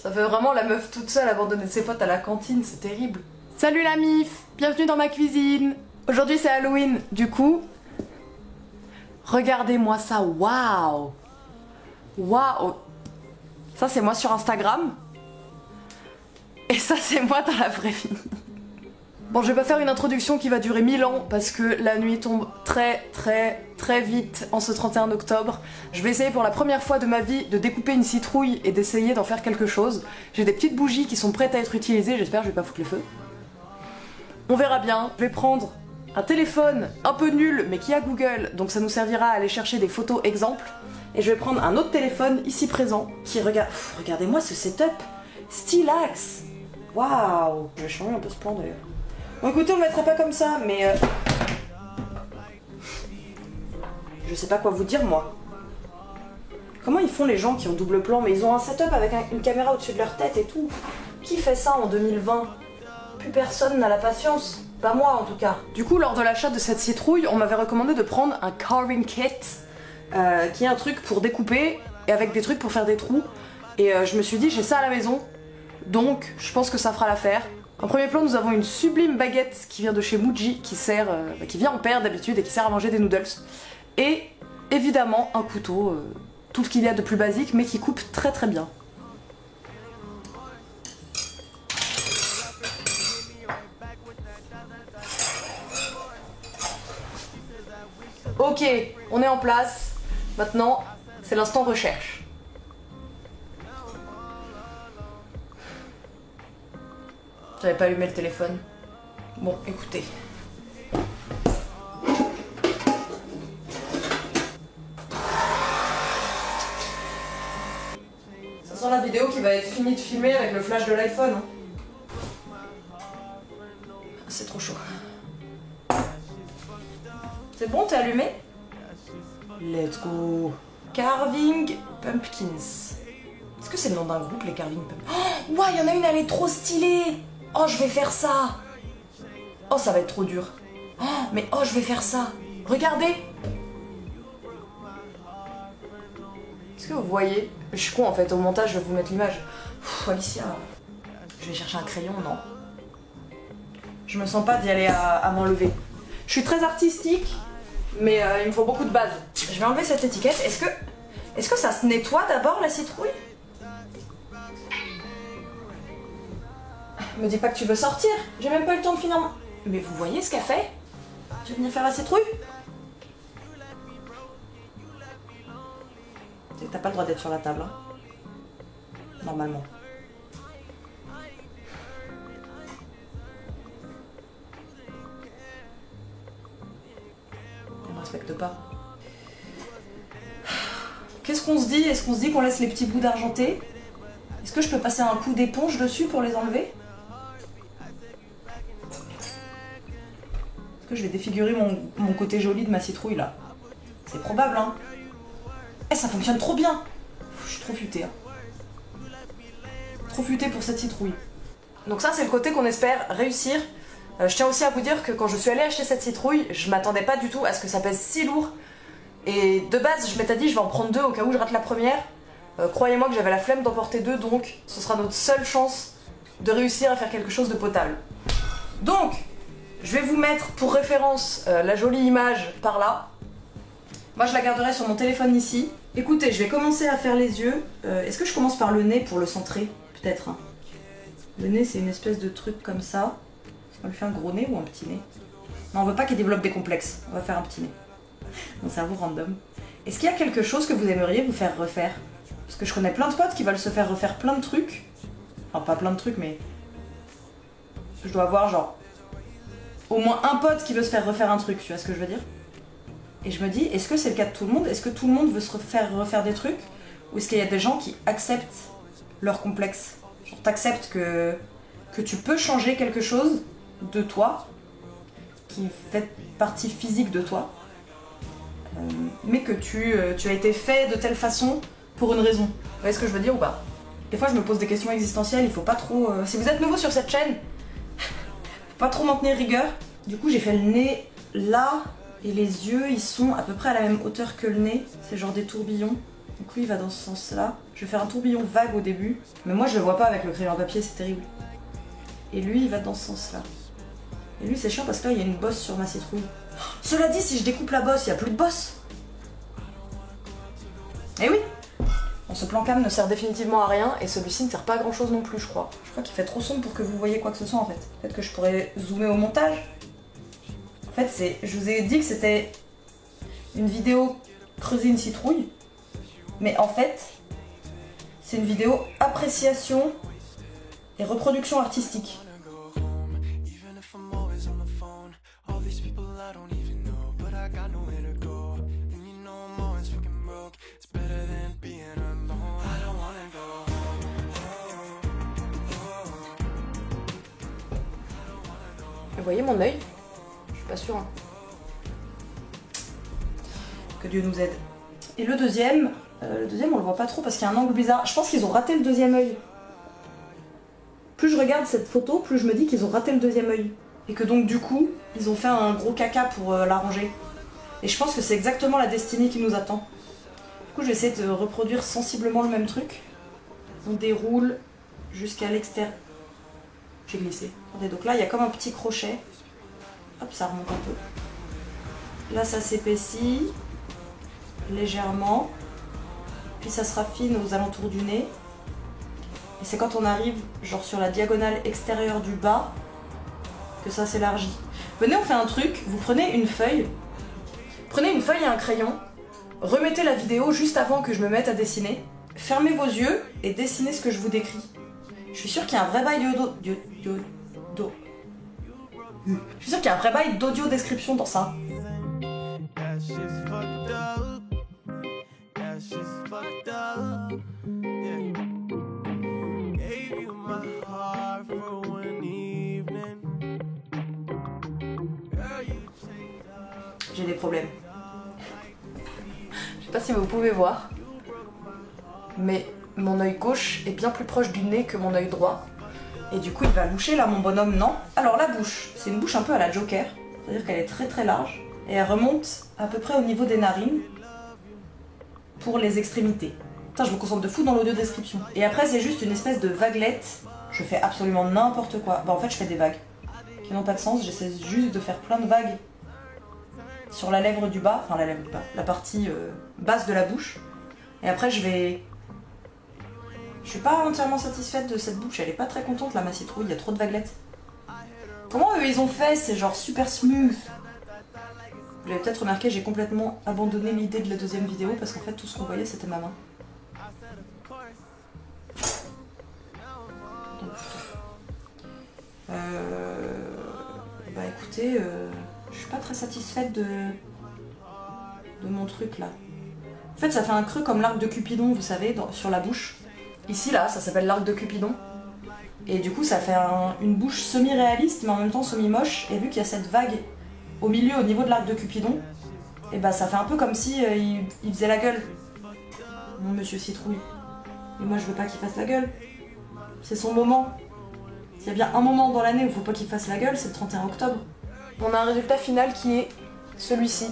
Ça fait vraiment la meuf toute seule abandonner ses potes à la cantine, c'est terrible. Salut la mif, bienvenue dans ma cuisine. Aujourd'hui c'est Halloween, du coup... Regardez-moi ça, waouh. Waouh. Ça c'est moi sur Instagram. Et ça c'est moi dans la vraie vie. Bon, je vais pas faire une introduction qui va durer 1000 ans parce que la nuit tombe très vite en ce 31 octobre. Je vais essayer pour la première fois de ma vie de découper une citrouille et d'essayer d'en faire quelque chose. J'ai des petites bougies qui sont prêtes à être utilisées, j'espère que je vais pas foutre le feu. On verra bien. Je vais prendre un téléphone un peu nul mais qui a Google, donc ça nous servira à aller chercher des photos exemples. Et je vais prendre un autre téléphone ici présent qui regarde... Regardez-moi ce setup stylax. Waouh. Je vais changer un peu ce plan d'ailleurs. Bon écoutez, on le mettrait pas comme ça, mais... Je sais pas quoi vous dire, moi. Comment ils font les gens qui ont double plan? Mais ils ont un setup avec une caméra au-dessus de leur tête et tout. Qui fait ça en 2020? Plus personne n'a la patience. Pas moi, en tout cas. Du coup, lors de l'achat de cette citrouille, on m'avait recommandé de prendre un carving kit, qui est un truc pour découper, et avec des trucs pour faire des trous. Et je me suis dit, j'ai ça à la maison, donc je pense que ça fera l'affaire. En premier plan, nous avons une sublime baguette qui vient de chez Muji, qui vient en paire d'habitude et qui sert à manger des noodles. Et évidemment un couteau, tout ce qu'il y a de plus basique, mais qui coupe très bien. Ok, on est en place. Maintenant, c'est l'instant recherche. J'avais pas allumé le téléphone. Bon, écoutez. Ça sent la vidéo qui va être finie de filmer avec le flash de l'iPhone. C'est trop chaud. C'est bon, t'es allumé? Let's go. Carving Pumpkins. Est-ce que c'est le nom d'un groupe, les Carving Pumpkins? Oh, ouais, il y en a une, elle est trop stylée. Oh, je vais faire ça. Oh, ça va être trop dur. Oh, mais oh, je vais faire ça. Regardez. Est-ce que vous voyez? Je suis con en fait, au montage, je vais vous mettre l'image. Alicia, je vais chercher un crayon, non? Je me sens pas d'y aller à m'enlever. Je suis très artistique, mais il me faut beaucoup de base. Je vais enlever cette étiquette. Est-ce que ça se nettoie d'abord, la citrouille? Me dis pas que tu veux sortir, j'ai même pas eu le temps de finir. Mais vous voyez ce qu'elle fait? Tu veux venir faire la citrouille? Tu sais que t'as pas le droit d'être sur la table, hein? Normalement. Elle me respecte pas. Qu'est-ce qu'on se dit? Est-ce qu'on se dit qu'on laisse les petits bouts d'argenté? Est-ce que je peux passer un coup d'éponge dessus pour les enlever? Est-ce que je vais défigurer mon côté joli de ma citrouille là? C'est probable, hein? Eh, ça fonctionne trop bien! Je suis trop futée, hein. Trop futée pour cette citrouille. Donc ça, c'est le côté qu'on espère réussir. Je tiens aussi à vous dire que quand je suis allée acheter cette citrouille, je m'attendais pas du tout à ce que ça pèse si lourd. Et de base, je m'étais dit, je vais en prendre 2 au cas où je rate la première. Croyez-moi que j'avais la flemme d'emporter 2, donc ce sera notre seule chance de réussir à faire quelque chose de potable. Donc, je vais vous mettre pour référence la jolie image par là. Moi, je la garderai sur mon téléphone ici. Écoutez, je vais commencer à faire les yeux. Est-ce que je commence par le nez pour le centrer? Peut-être, hein. Le nez, c'est une espèce de truc comme ça. Est-ce qu'on lui fait un gros nez ou un petit nez? Non, on veut pas qu'il développe des complexes. On va faire un petit nez. Mon cerveau random. Est-ce qu'il y a quelque chose que vous aimeriez vous faire refaire? Parce que je connais plein de potes qui veulent se faire refaire plein de trucs. Enfin, pas plein de trucs, mais... Je dois avoir, genre... au moins un pote qui veut se faire refaire un truc, tu vois ce que je veux dire? Et je me dis, est-ce que c'est le cas de tout le monde? Est-ce que tout le monde veut se faire refaire des trucs? Ou est-ce qu'il y a des gens qui acceptent leur complexe? Genre, t'acceptes que tu peux changer quelque chose de toi, qui fait partie physique de toi, mais que tu as été fait de telle façon pour une raison. Vous voyez ce que je veux dire ou pas? Des fois je me pose des questions existentielles, il faut pas trop... Si vous êtes nouveau sur cette chaîne, faut pas trop m'en tenir rigueur. Du coup j'ai fait le nez là, et les yeux ils sont à peu près à la même hauteur que le nez, c'est genre des tourbillons. Du coup il va dans ce sens-là. Je vais faire un tourbillon vague au début. Mais moi je le vois pas avec le crayon à papier, c'est terrible. Et lui il va dans ce sens-là. Et lui c'est chiant parce que là il y a une bosse sur ma citrouille. Cela dit, si je découpe la bosse, il n'y a plus de bosse. Eh oui. Bon, ce plan cam ne sert définitivement à rien et celui-ci ne sert pas à grand chose non plus, je crois. Je crois qu'il fait trop sombre pour que vous voyez quoi que ce soit en fait. Peut-être que je pourrais zoomer au montage. En fait, je vous ai dit que c'était une vidéo creuser une citrouille. Mais en fait, c'est une vidéo appréciation et reproduction artistique. Vous voyez mon œil? Je suis pas sûre. Hein. Que Dieu nous aide. Et le deuxième on le voit pas trop parce qu'il y a un angle bizarre. Je pense qu'ils ont raté le deuxième œil. Plus je regarde cette photo, plus je me dis qu'ils ont raté le deuxième œil. Et que donc du coup, ils ont fait un gros caca pour l'arranger. Et je pense que c'est exactement la destinée qui nous attend. Du coup, je vais essayer de reproduire sensiblement le même truc. On déroule jusqu'à l'extérieur. J'ai glissé. Attendez, donc là, il y a comme un petit crochet. Hop, ça remonte un peu. Là, ça s'épaissit légèrement. Puis ça se raffine aux alentours du nez. Et c'est quand on arrive, genre sur la diagonale extérieure du bas, que ça s'élargit. Venez, on fait un truc. Vous prenez une feuille. Prenez une feuille et un crayon. Remettez la vidéo juste avant que je me mette à dessiner. Fermez vos yeux et dessinez ce que je vous décris. Je suis sûre qu'il y a un vrai bail Je suis sûre qu'il y a un vrai bail d'audio description dans ça. J'ai des problèmes. Je sais pas si vous pouvez voir, mais mon œil gauche est bien plus proche du nez que mon œil droit. Et du coup il va loucher là mon bonhomme, non? Alors la bouche, c'est une bouche un peu à la Joker, c'est-à-dire qu'elle est très très large et elle remonte à peu près au niveau des narines pour les extrémités. Putain, je me concentre de fou dans l'audio description. Et après c'est juste une espèce de vaguelette, je fais absolument n'importe quoi. Bah en fait je fais des vagues qui n'ont pas de sens, j'essaie juste de faire plein de vagues sur la lèvre du bas, enfin la lèvre du bas, la partie basse de la bouche. Et après je suis pas entièrement satisfaite de cette bouche, elle est pas très contente là ma citrouille, il y a trop de vaguelettes. Comment eux ils ont fait? C'est genre super smooth. Vous l'avez peut-être remarqué, j'ai complètement abandonné l'idée de la deuxième vidéo parce qu'en fait tout ce qu'on voyait c'était ma main. Donc, bah écoutez, je suis pas très satisfaite de mon truc là. En fait ça fait un creux comme l'arc de Cupidon, vous savez, sur la bouche. Ici là, ça s'appelle l'arc de Cupidon. Et du coup ça fait une bouche semi-réaliste mais en même temps semi-moche. Et vu qu'il y a cette vague au milieu, au niveau de l'arc de Cupidon, et bah ça fait un peu comme si il faisait la gueule. Mon monsieur Citrouille. Et moi je veux pas qu'il fasse la gueule. C'est son moment. S'il y a bien un moment dans l'année où il faut pas qu'il fasse la gueule, c'est le 31 octobre. On a un résultat final qui est celui-ci.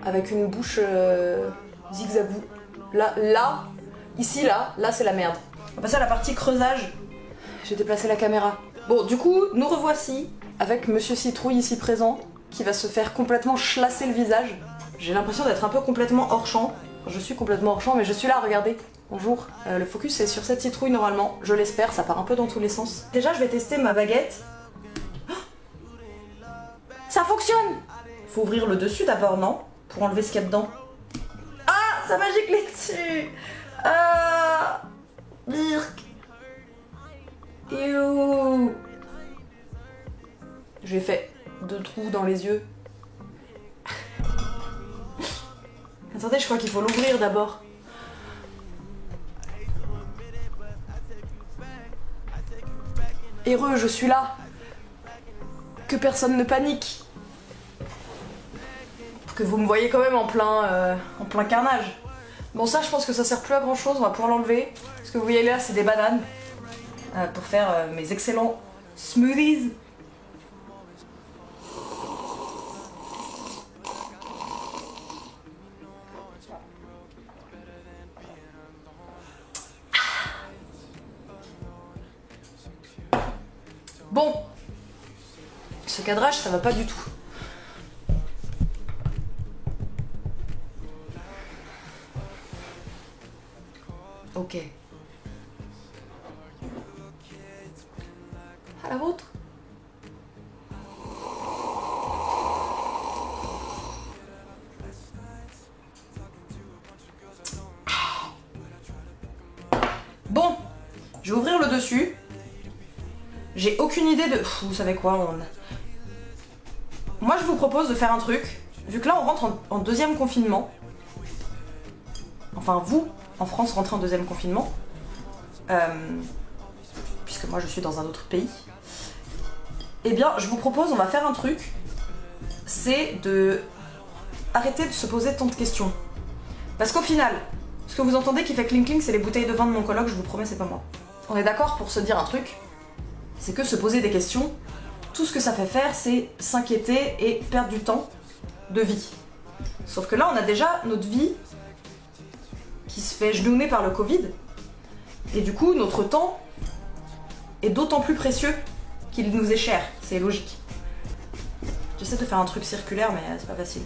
Avec une bouche zigzagou. Là, ici, là c'est la merde. On va passer à la partie creusage. J'ai déplacé la caméra. Bon, du coup, nous revoici avec Monsieur Citrouille ici présent, qui va se faire complètement chlasser le visage. J'ai l'impression d'être un peu complètement hors champ. Je suis complètement hors champ, mais je suis là, regardez. Bonjour. Le focus est sur cette citrouille normalement. Je l'espère, ça part un peu dans tous les sens. Déjà, je vais tester ma baguette. Oh, ça fonctionne! Faut ouvrir le dessus d'abord, non? Pour enlever ce qu'il y a dedans. Ah, ça m'a giclé dessus! Ah! Birk! Ew! J'ai fait 2 trous dans les yeux. Attendez, je crois qu'il faut l'ouvrir d'abord. Heureux, je suis là. Que personne ne panique. Que vous me voyez quand même en plein carnage. Bon, ça, je pense que ça sert plus à grand chose, on va pouvoir l'enlever. Ce que vous voyez là, c'est des bananes pour faire mes excellents smoothies. Bon. Ce cadrage, ça va pas du tout. Ok. À la vôtre. Bon, je vais ouvrir le dessus. J'ai aucune idée de... Vous savez quoi, Moi, je vous propose de faire un truc. Vu que là, on rentre en deuxième confinement. Enfin, vous, en France, rentrez en deuxième confinement. Puisque moi, je suis dans un autre pays. Eh bien, je vous propose, on va faire un truc. C'est de... arrêter de se poser tant de questions. Parce qu'au final, ce que vous entendez qui fait clink-clink, c'est les bouteilles de vin de mon coloc, je vous promets, c'est pas moi. On est d'accord pour se dire un truc, c'est que se poser des questions, tout ce que ça fait faire, c'est s'inquiéter et perdre du temps de vie. Sauf que là, on a déjà notre vie qui se fait genouiller par le Covid, et du coup, notre temps est d'autant plus précieux qu'il nous est cher, c'est logique. J'essaie de faire un truc circulaire, mais c'est pas facile.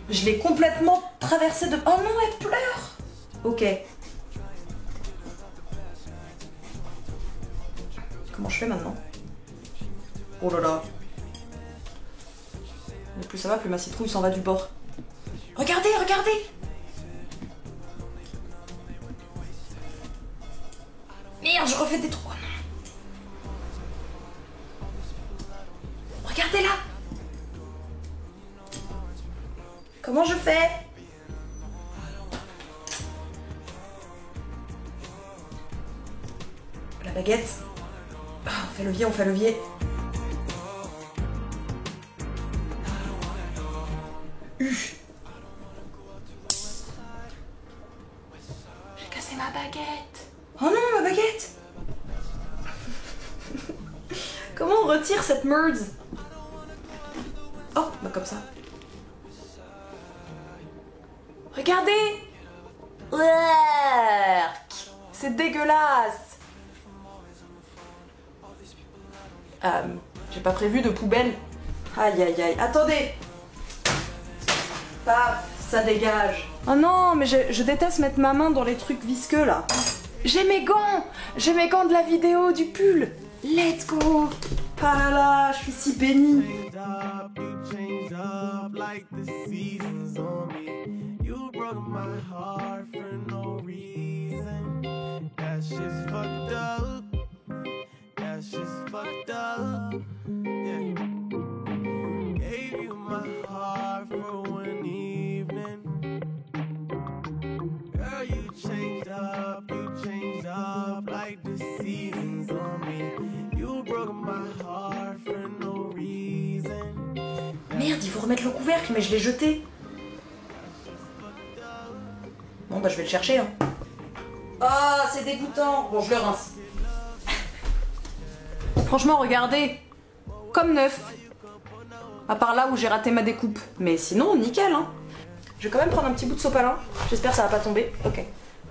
Je l'ai complètement traversé de... Oh non, elle pleure! Ok. Comment je fais maintenant? Oh là là. Mais plus ça va, plus ma citrouille s'en va du bord. Regardez, regardez! Merde, je refais des trous. Oh non. Regardez là! Comment je fais? La baguette. Ah, on fait levier, on fait levier. J'ai cassé ma baguette. Oh non, ma baguette. Comment on retire cette merde? Oh, bah comme ça. Regardez! C'est dégueulasse! J'ai pas prévu de poubelle. Aïe aïe aïe. Attendez! Paf, ça dégage. Oh non, mais je déteste mettre ma main dans les trucs visqueux là. J'ai mes gants! J'ai mes gants de la vidéo, du pull! Let's go! Ah là là, je suis si bénie! My heart for no reason. That's just fucked up. That's just fucked up. Yeah. Gave you my heart for one evening. Girl, you changed up like the seasons on me. You broke my heart for no reason. Merde, il faut remettre le couvercle, mais je l'ai jeté. Bon bah je vais le chercher hein. Ah c'est dégoûtant. Bon je le rince. Franchement regardez. Comme neuf. À part là où j'ai raté ma découpe. Mais sinon nickel hein. Je vais quand même prendre un petit bout de sopalin. J'espère que ça va pas tomber. Ok.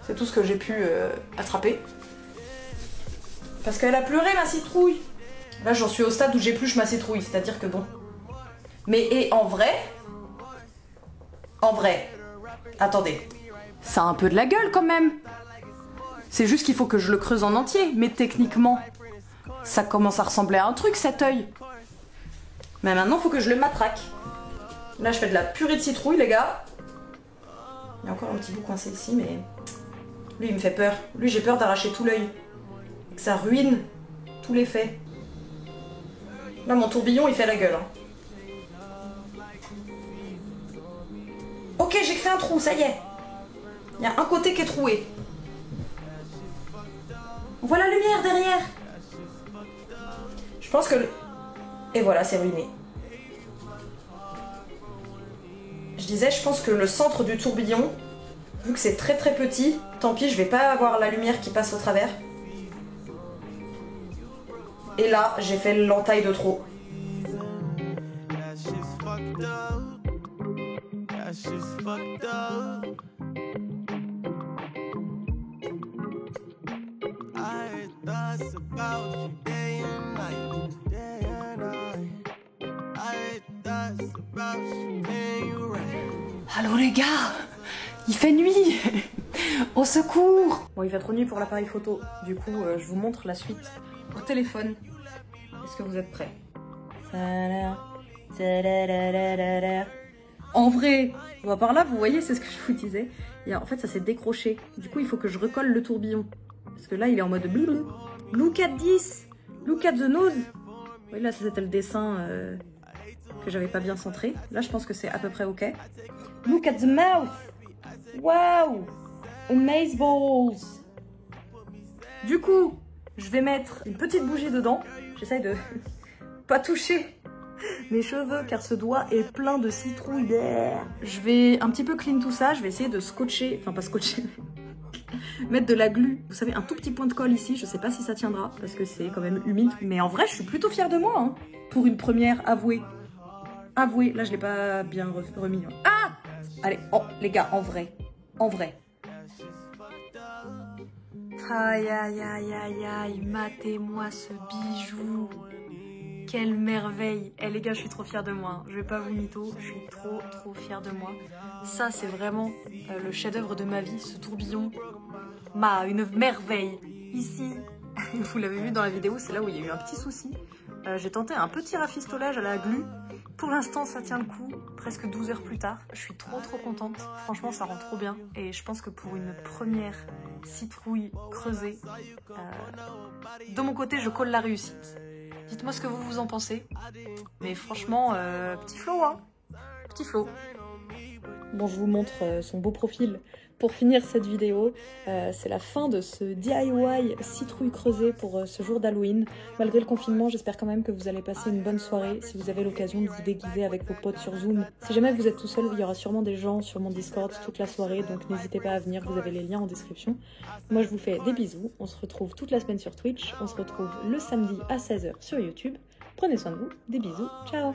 C'est tout ce que j'ai pu attraper. Parce qu'elle a pleuré ma citrouille. Là j'en suis au stade où j'épluche ma citrouille. C'est-à-dire que bon. Mais et en vrai. Attendez. Ça a un peu de la gueule quand même. C'est juste qu'il faut que je le creuse en entier. Mais techniquement, ça commence à ressembler à un truc cet œil. Mais maintenant, il faut que je le matraque. Là, je fais de la purée de citrouille, les gars. Il y a encore un petit bout coincé ici, mais... Lui, il me fait peur. Lui, j'ai peur d'arracher tout l'œil. Que ça ruine tout l'effet. Là, mon tourbillon, il fait la gueule. Hein. Ok, j'ai fait un trou, ça y est. Il y a un côté qui est troué. On voit la lumière derrière. Je pense que... Et voilà, c'est ruiné. Je disais, je pense que le centre du tourbillon, vu que c'est très très petit, tant pis, je vais pas avoir la lumière qui passe au travers. Et là, j'ai fait l'entaille de trop. I thought Allô les gars, il fait nuit. Au secours. Bon, il fait trop nuit pour l'appareil photo. Du coup, je vous montre la suite au téléphone. Est-ce que vous êtes prêts? En vrai, par là, vous voyez, c'est ce que je vous disais. En fait, ça s'est décroché. Du coup, il faut que je recolle le tourbillon. Parce que là, il est en mode bleu. Look at this. Look at the nose. Oui, là, c'était le dessin que j'avais pas bien centré. Là, je pense que c'est à peu près OK. Look at the mouth. Wow. Amazeballs. Du coup, je vais mettre une petite bougie dedans. J'essaye de pas toucher mes cheveux car ce doigt est plein de citrouilles d'air. Je vais un petit peu clean tout ça. Je vais essayer de scotcher, enfin pas scotcher, mettre de la glu. Vous savez, un tout petit point de colle ici. Je sais pas si ça tiendra parce que c'est quand même humide. Mais en vrai, je suis plutôt fière de moi hein, pour une première avouée. Avouée, là je l'ai pas bien remis. Hein. Ah! Allez, oh les gars, en vrai. En vrai. Aïe aïe aïe aïe aïe, matez-moi ce bijou. Quelle merveille. Eh les gars, je suis trop fière de moi. Je vais pas vous mytho, je suis trop fière de moi. Ça, c'est vraiment le chef-d'œuvre de ma vie, ce tourbillon. Une merveille. Ici, vous l'avez vu dans la vidéo, c'est là où il y a eu un petit souci. J'ai tenté un petit rafistolage à la glu. Pour l'instant, ça tient le coup, presque 12 heures plus tard. Je suis trop contente. Franchement, ça rend trop bien. Et je pense que pour une première citrouille creusée, de mon côté, je colle la réussite. Dites-moi ce que vous en pensez. Mais franchement, petit flow, hein. Petit flow. Bon, je vous montre son beau profil pour finir cette vidéo. C'est la fin de ce DIY citrouille creusée pour ce jour d'Halloween. Malgré le confinement, j'espère quand même que vous allez passer une bonne soirée si vous avez l'occasion de vous déguiser avec vos potes sur Zoom. Si jamais vous êtes tout seul, il y aura sûrement des gens sur mon Discord toute la soirée, donc n'hésitez pas à venir, vous avez les liens en description. Moi, je vous fais des bisous. On se retrouve toute la semaine sur Twitch. On se retrouve le samedi à 16 h sur YouTube. Prenez soin de vous. Des bisous. Ciao!